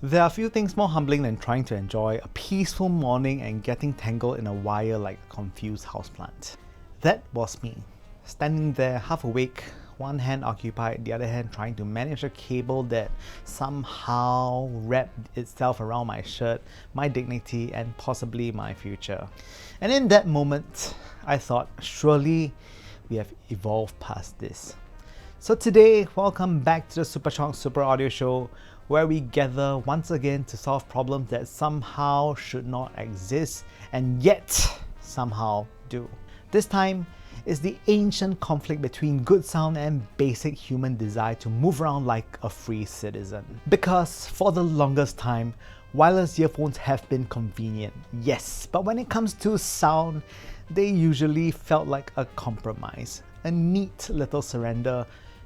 There are few things more humbling than trying to enjoy a peaceful morning and getting tangled in a wire like a confused houseplant. That was me, standing there half awake, one hand occupied, the other hand trying to manage a cable that somehow wrapped itself around my shirt, my dignity, and possibly my future. And in that moment, I thought, surely we have evolved past this. So today, welcome back to the Superchunk Super Audio Show, where we gather once again to solve problems that somehow should not exist and yet somehow do. This time is the ancient conflict between good sound and basic human desire to move around like a free citizen. Because for the longest time, wireless earphones have been convenient, yes, but when it comes to sound, they usually felt like a compromise, a neat little surrender.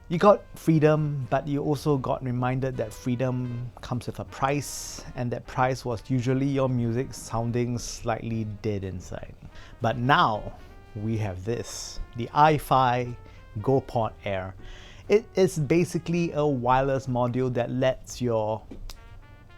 You got freedom, but you also got reminded that freedom comes with a price, and that price was usually your music sounding slightly dead inside. But now we have this, the ifi GoPod Air. It is basically a wireless module that lets your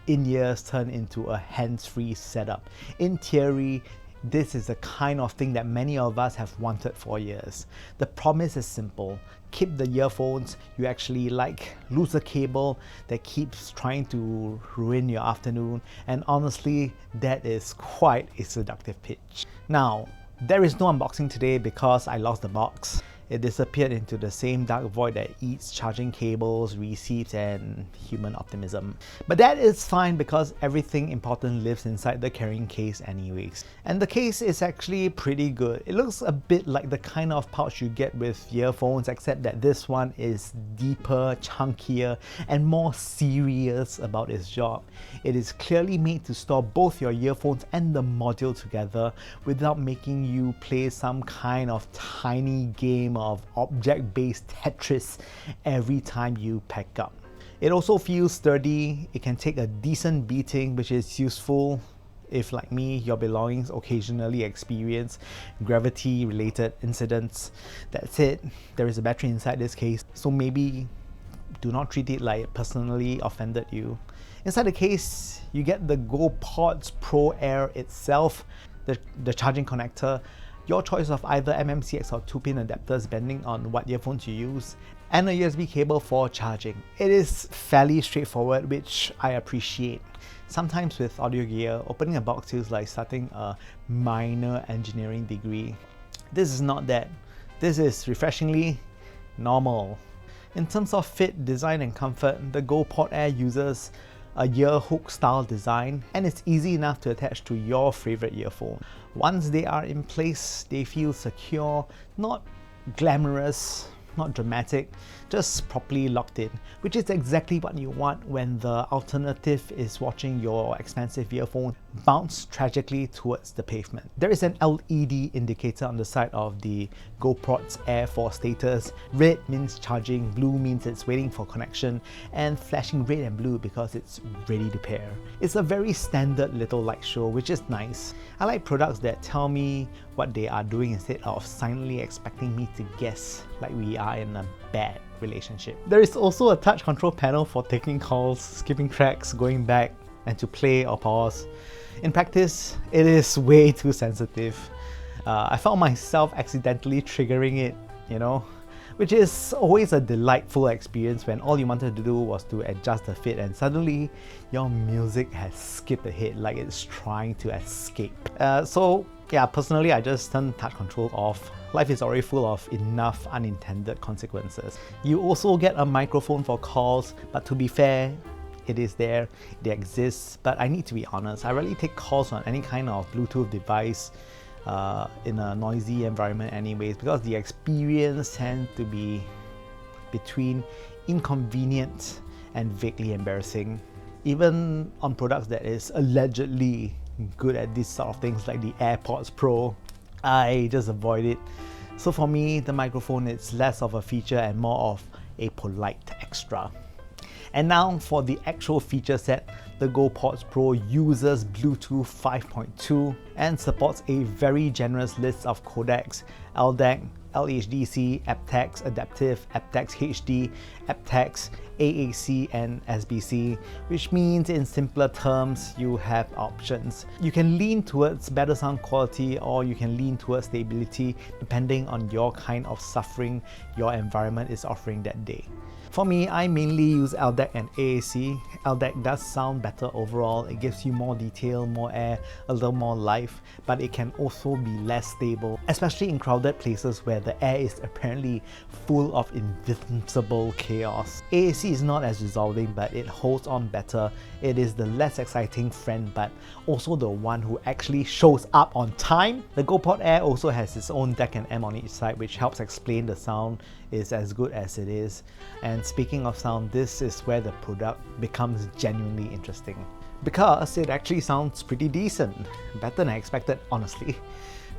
in-ears turn into a hands-free setup. In theory, this is the kind of thing that many of us have wanted for years. The promise is simple. Keep the earphones you actually like, lose the cable that keeps trying to ruin your afternoon, and honestly, that is quite a seductive pitch. Now, there is no unboxing today because I lost the box. It disappeared into the same dark void that eats charging cables, receipts, and human optimism. But that is fine because everything important lives inside the carrying case anyways. And the case is actually pretty good. It looks a bit like the kind of pouch you get with earphones, except that this one is deeper, chunkier, and more serious about its job. It is clearly made to store both your earphones and the module together without making you play some kind of tiny game of object-based Tetris every time you pack up. It also feels sturdy. It can take a decent beating, which is useful if, like me, your belongings occasionally experience gravity-related incidents. That's it. There is a battery inside this case, so maybe do not treat it like it personally offended you. Inside the case, you get the GoPod Pro Air itself, the charging connector, your choice of either MMCX or 2-pin adapters depending on what earphones you use, and a USB cable for charging. It is fairly straightforward, which I appreciate. Sometimes with audio gear, opening a box feels like starting a minor engineering degree. This is not that. This is refreshingly normal. In terms of fit, design, and comfort, the GoPod Air uses a ear hook style design, and it's easy enough to attach to your favorite earphone. Once they are in place, they feel secure, not glamorous, not dramatic, just properly locked in, which is exactly what you want when the alternative is watching your expensive earphone bounce tragically towards the pavement. There is an LED indicator on the side of the GoPod Air for status. Red means charging, blue means it's waiting for connection, and flashing red and blue because it's ready to pair. It's a very standard little light show, which is nice. I like products that tell me what they are doing instead of silently expecting me to guess like we are in a bad relationship. There is also a touch control panel for taking calls, skipping tracks, going back, and to play or pause. In practice, it is way too sensitive. I found myself accidentally triggering it, which is always a delightful experience when all you wanted to do was to adjust the fit and suddenly your music has skipped ahead like it's trying to escape. So yeah, personally I just turned touch control off. Life is already full of enough unintended consequences. You also get a microphone for calls, but to be fair, it is there, it exists, but I need to be honest, I rarely take calls on any kind of Bluetooth device in a noisy environment anyways, because the experience tends to be between inconvenient and vaguely embarrassing. Even on products that is allegedly good at these sort of things like the AirPods Pro, I just avoid it. So for me, the microphone is less of a feature and more of a polite extra. And now for the actual feature set, the GoPod Pro uses Bluetooth 5.2 and supports a very generous list of codecs: LDAC, LHDC, aptX, Adaptive, aptX HD, aptX, AAC and SBC, which means in simpler terms, you have options. You can lean towards better sound quality or you can lean towards stability depending on your kind of suffering your environment is offering that day. For me, I mainly use LDAC and AAC. LDAC does sound better overall. It gives you more detail, more air, a little more life, but it can also be less stable, especially in crowded places where the air is apparently full of invincible chaos. AAC is not as resolving, but it holds on better. It is the less exciting friend, but also the one who actually shows up on time. The GoPod Air also has its own DAC and M on each side, which helps explain the sound is as good as it is. And speaking of sound, this is where the product becomes genuinely interesting, because it actually sounds pretty decent, better than I expected, honestly.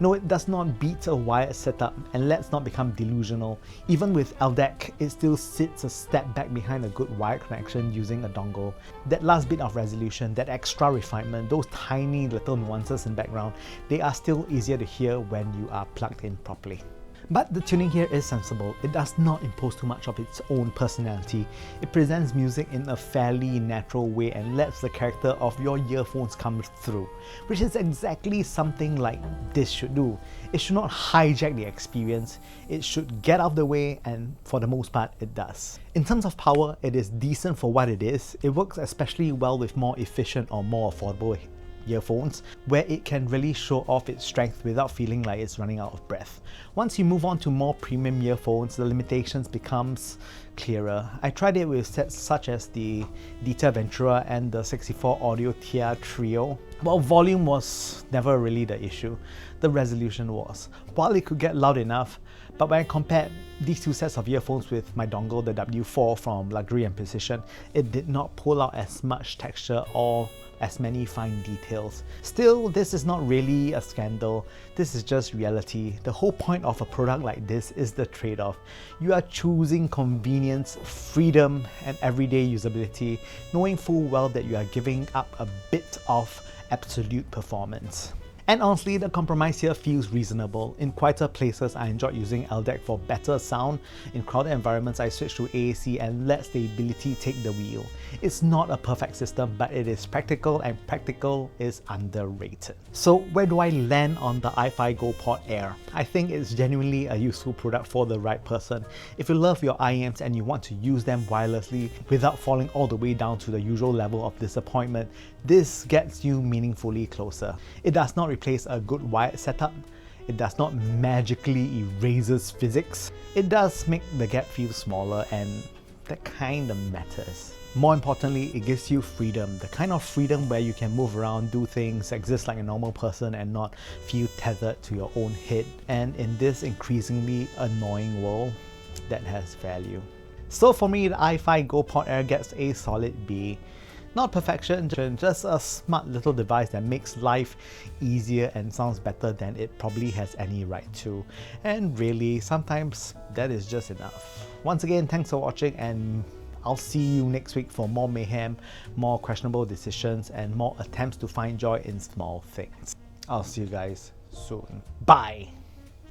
No, it does not beat a wired setup, and let's not become delusional. Even with LDAC, it still sits a step back behind a good wired connection using a dongle. That last bit of resolution, that extra refinement, those tiny little nuances in background, they are still easier to hear when you are plugged in properly. But the tuning here is sensible. It does not impose too much of its own personality. It presents music in a fairly natural way and lets the character of your earphones come through, which is exactly something like this should do. It should not hijack the experience. It should get out of the way, and for the most part, it does. In terms of power, it is decent for what it is. It works especially well with more efficient or more affordable earphones, where it can really show off its strength without feeling like it's running out of breath. Once you move on to more premium earphones, the limitations becomes clearer. I tried it with sets such as the Dita Ventura and the 64 Audio TIA Trio. While volume was never really the issue, the resolution was. While it could get loud enough, but when I compared these two sets of earphones with my dongle, the W4 from Luxury and Precision, it did not pull out as much texture or as many fine details. Still, this is not really a scandal. This is just reality. The whole point of a product like this is the trade-off. You are choosing convenience, freedom, and everyday usability, knowing full well that you are giving up a bit of absolute performance. And honestly, the compromise here feels reasonable. In quieter places, I enjoyed using LDAC for better sound. In crowded environments, I switched to AAC and let stability take the wheel. It's not a perfect system, but it is practical, and practical is underrated. So where do I land on the ifi GoPod Air? I think it's genuinely a useful product for the right person. If you love your IEMS and you want to use them wirelessly without falling all the way down to the usual level of disappointment, this gets you meaningfully closer. It does not replace a good wired setup. It does not magically erases physics. It does make the gap feel smaller, and that kind of matters. More importantly, it gives you freedom, the kind of freedom where you can move around, do things, exist like a normal person and not feel tethered to your own head. And in this increasingly annoying world, that has value. So for me, the ifi GoPod Air gets a solid B. Not perfection, just a smart little device that makes life easier and sounds better than it probably has any right to. And really, sometimes that is just enough. Once again, thanks for watching, and I'll see you next week for more mayhem, more questionable decisions, and more attempts to find joy in small things. I'll see you guys soon. Bye!